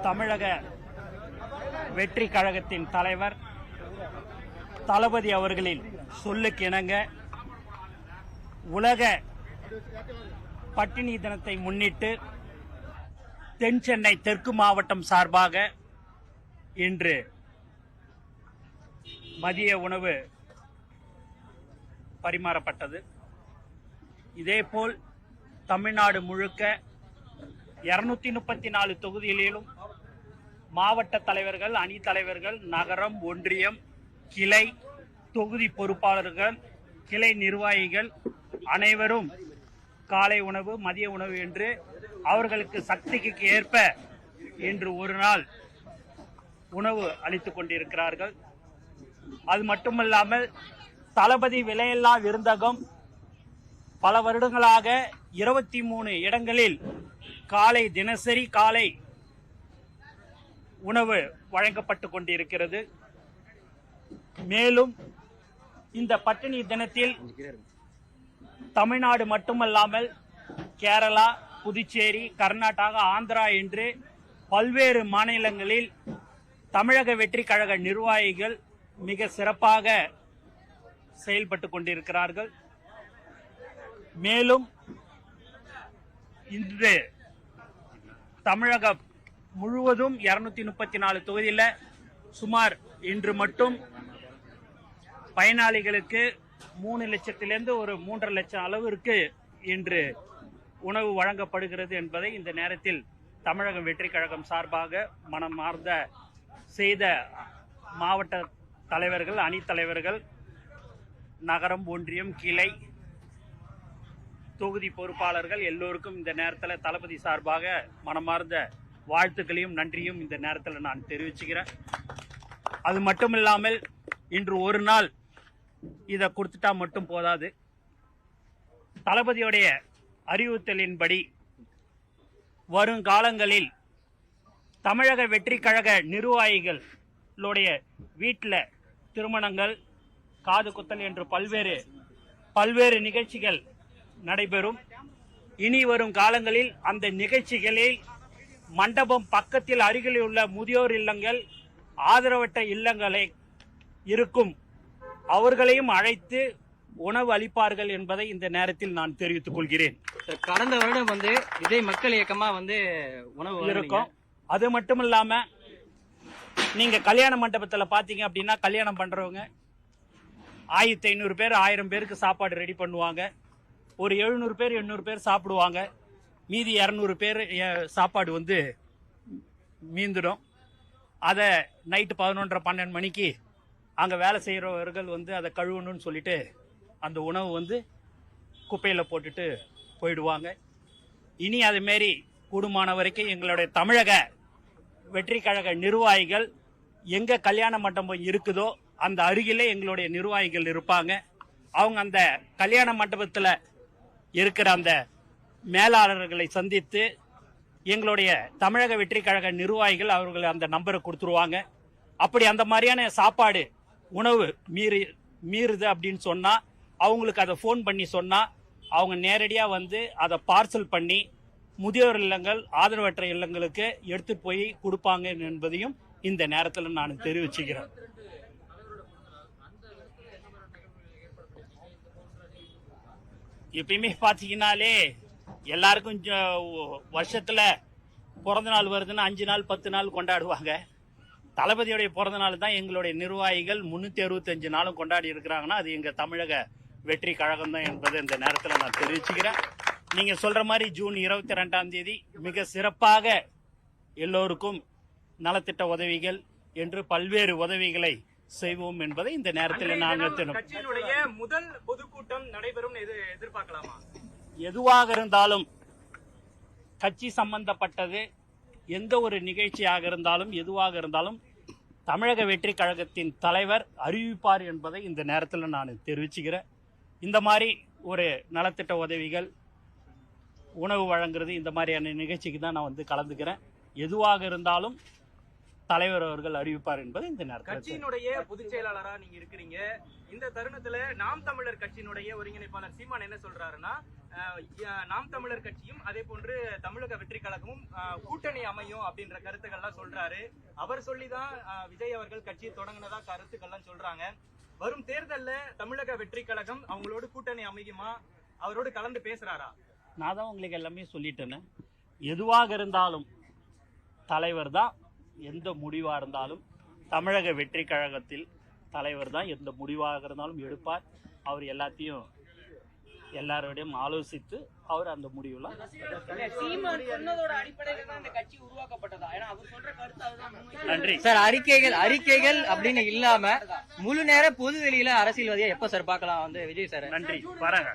தமிழக வெற்றி கழகத்தின் தலைவர் தளபதி அவர்களின் சொல்லுக்கிணங்க உலக பட்டினி தினத்தை முன்னிட்டு தென் சென்னை தெற்கு மாவட்டம் சார்பாக இன்று மதிய உணவு பரிமாறப்பட்டது. இதேபோல் தமிழ்நாடு முழுக்க 234 தொகுதிகளிலும் மாவட்ட தலைவர்கள், அணி தலைவர்கள், நகரம், ஒன்றியம், கிளை, தொகுதி பொறுப்பாளர்கள், கிளை நிர்வாகிகள் அனைவரும் காலை உணவு, மதிய உணவு என்று அவர்களுக்கு சக்திக்கு ஏற்ப இன்று ஒரு நாள் உணவு அளித்துக் கொண்டிருக்கிறார்கள். அது மட்டுமல்லாமல் தளபதி விலையில்லா விருந்தகம் பல வருடங்களாக 23 இடங்களில் தினசரி காலை உணவு வழங்கப்பட்டு கொண்டிருக்கிறது. மேலும் இந்த பட்டினி தினத்தில் தமிழ்நாடு மட்டுமல்லாமல் கேரளா, புதுச்சேரி, கர்நாடகா, ஆந்திரா என்று பல்வேறு மாநிலங்களில் தமிழக வெற்றி கழக நிர்வாகிகள் மிக சிறப்பாக செயல்பட்டு கொண்டிருக்கிறார்கள். மேலும் இன்று தமிழகம் முழுவதும் 234 தொகுதியில் சுமார் இன்று மட்டும் பயனாளிகளுக்கு 3 லட்சத்திலிருந்து ஒரு 3.5 லட்சம் அளவிற்கு இன்று உணவு வழங்கப்படுகிறது என்பதை இந்த நேரத்தில் தமிழக வெற்றி கழகம் சார்பாக மனமார்ந்த செய்த மாவட்ட தலைவர்கள், அணி தலைவர்கள், நகரம், ஒன்றியம், கிளை, தொகுதி பொறுப்பாளர்கள் எல்லோருக்கும் இந்த நேரத்தில் தளபதி சார்பாக மனமார்ந்த வாழ்த்துக்களையும் நன்றியும் இந்த நேரத்தில் நான் தெரிவிச்சுக்கிறேன். அது மட்டும் இல்லாமல் இன்று ஒரு நாள் இதை கொடுத்துட்டா மட்டும் போதாது. தளபதியுடைய அறிவுறுத்தலின்படி வருங்காலங்களில் தமிழக வெற்றி கழக நிர்வாகிகளுடைய வீட்டில் திருமணங்கள், காது குத்தல் என்று பல்வேறு நிகழ்ச்சிகள் நடைபெறும். இனி வரும் காலங்களில் அந்த நிகழ்ச்சிகளில் மண்டபம் பக்கத்தில் அருகில் உள்ள முதியோர் இல்லங்கள், ஆதரவற்ற இல்லங்களை இருக்கும் அவர்களையும் அழைத்து உணவு அளிப்பார்கள் என்பதை இந்த நேரத்தில் நான் தெரிவித்துக் கொள்கிறேன். கடந்த வருடம் இதே மக்கள் இயக்கமா உணவு இருக்கும். அது மட்டும் இல்லாம நீங்க கல்யாண மண்டபத்தில் பாத்தீங்க அப்படின்னா கல்யாணம் பண்றவங்க 1500 பேர் 1000 பேருக்கு சாப்பாடு ரெடி பண்ணுவாங்க. ஒரு 700 பேர் 800 பேர் சாப்பிடுவாங்க. மீதி 200 பேர் சாப்பாடு மீந்துடும். அதை நைட்டு 11:30-12 மணிக்கு அங்கே வேலை செய்கிறவர்கள் அதை கழுவணும்னு சொல்லிட்டு அந்த உணவு குப்பையில் போட்டுட்டு போயிடுவாங்க. இனி அதுமாரி கூடுமான வரைக்கும் எங்களுடைய தமிழக வெற்றி கழக நிர்வாகிகள் எங்கே கல்யாண மண்டபம் இருக்குதோ அந்த அருகிலே எங்களுடைய நிர்வாகிகள் இருப்பாங்க. அவங்க அந்த கல்யாண மண்டபத்தில் இருக்கிற அந்த மேலாளர்களை சந்தித்து எங்களுடைய தமிழக வெற்றி கழக நிர்வாகிகள் அவர்கள் அந்த நம்பரை கொடுத்துருவாங்க. அப்படி அந்த மாதிரியான சாப்பாடு உணவு மீறுது அப்படின்னு சொன்னால் அவங்களுக்கு அதை ஃபோன் பண்ணி சொன்னால் அவங்க நேரடியாக அதை பார்சல் பண்ணி முதியோர் இல்லங்கள், ஆதரவற்ற இல்லங்களுக்கு எடுத்துட்டு போய் கொடுப்பாங்க என்பதையும் இந்த நேரத்தில் நான் தெரிவிச்சுக்கிறேன். எப்பயுமே பார்த்தீங்கன்னாலே எல்லாருக்கும் வருஷத்துல பிறந்த நாள் வருதுன்னா 5 நாள் 10 நாள் கொண்டாடுவாங்க. தளபதியுடைய பிறந்த நாள் தான் எங்களுடைய நிர்வாகிகள் 365 நாளும் கொண்டாடி இருக்கிறாங்கன்னா அது எங்க தமிழக வெற்றி கழகம் தான் என்பதை இந்த நேரத்தில் நான் தெரிவிச்சுக்கிறேன். நீங்க சொல்ற மாதிரி ஜூன் 22ஆம் தேதி மிக சிறப்பாக எல்லோருக்கும் நலத்திட்ட உதவிகள் என்று பல்வேறு உதவிகளை செய்வோம் என்பதை இந்த நேரத்தில் நாங்கள் கட்சியினுடைய முதல் பொதுக்கூட்டம் நடைபெறும் எதிர்பார்க்கலாமா? எதுவாக இருந்தாலும் கட்சி சம்பந்தப்பட்டது எந்த ஒரு நிகழ்ச்சியாக இருந்தாலும் எதுவாக இருந்தாலும் தமிழக வெற்றி கழகத்தின் தலைவர் அறிவிப்பார் என்பதை இந்த நேரத்தில் நான் தெரிவிச்சுக்கிறேன். இந்த மாதிரி ஒரு நலத்திட்ட உதவிகள், உணவு வழங்குறது, இந்த மாதிரியான நிகழ்ச்சிக்கு தான் நான் கலந்துக்கிறேன். எதுவாக இருந்தாலும் தலைவர் அவர்கள் அறிவிப்பார் என்பது இந்த நேரத்தில் கட்சியினுடைய பொதுச் செயலாளரா நீங்க இருக்கிறீங்க. இந்த தருணத்துல நாம் தமிழர் கட்சியினுடைய ஒருங்கிணைப்பாளர் சீமான் என்ன சொல்றாருன்னா, நாம் தமிழர் கட்சியும் அதே போன்று தமிழக வெற்றி கழகமும் கூட்டணி அமையும் அப்படின்ற கருத்துக்கள்லாம் சொல்றாரு. அவர் சொல்லிதான் விஜய் அவர்கள் கட்சியை தொடங்கினதா கருத்துக்கள்லாம் சொல்றாங்க. வரும் தேர்தல்ல தமிழக வெற்றி கழகம் அவங்களோட கூட்டணி அமையுமா, அவரோடு கலந்து பேசுறாரா? நான் தான் உங்களுக்கு எல்லாமே சொல்லிட்டேன்னு. எதுவாக இருந்தாலும் தலைவர் தான், எந்த முடிவாக இருந்தாலும் தமிழக வெற்றி கழகத்தில் தலைவர் தான் எந்த முடிவாக இருந்தாலும் எடுப்பார். அவர் எல்லாத்தையும் எல்லாரோடையும் ஆலோசித்து அவர் அந்த முடிவுலாம் நன்றி சார். அறிக்கைகள் அப்படின்னு இல்லாம முழு நேர பொது வெளியில அரசியல்வாதியா எப்ப சார் பார்க்கலாம் வந்து விஜய் சார்? நன்றி வரேங்க.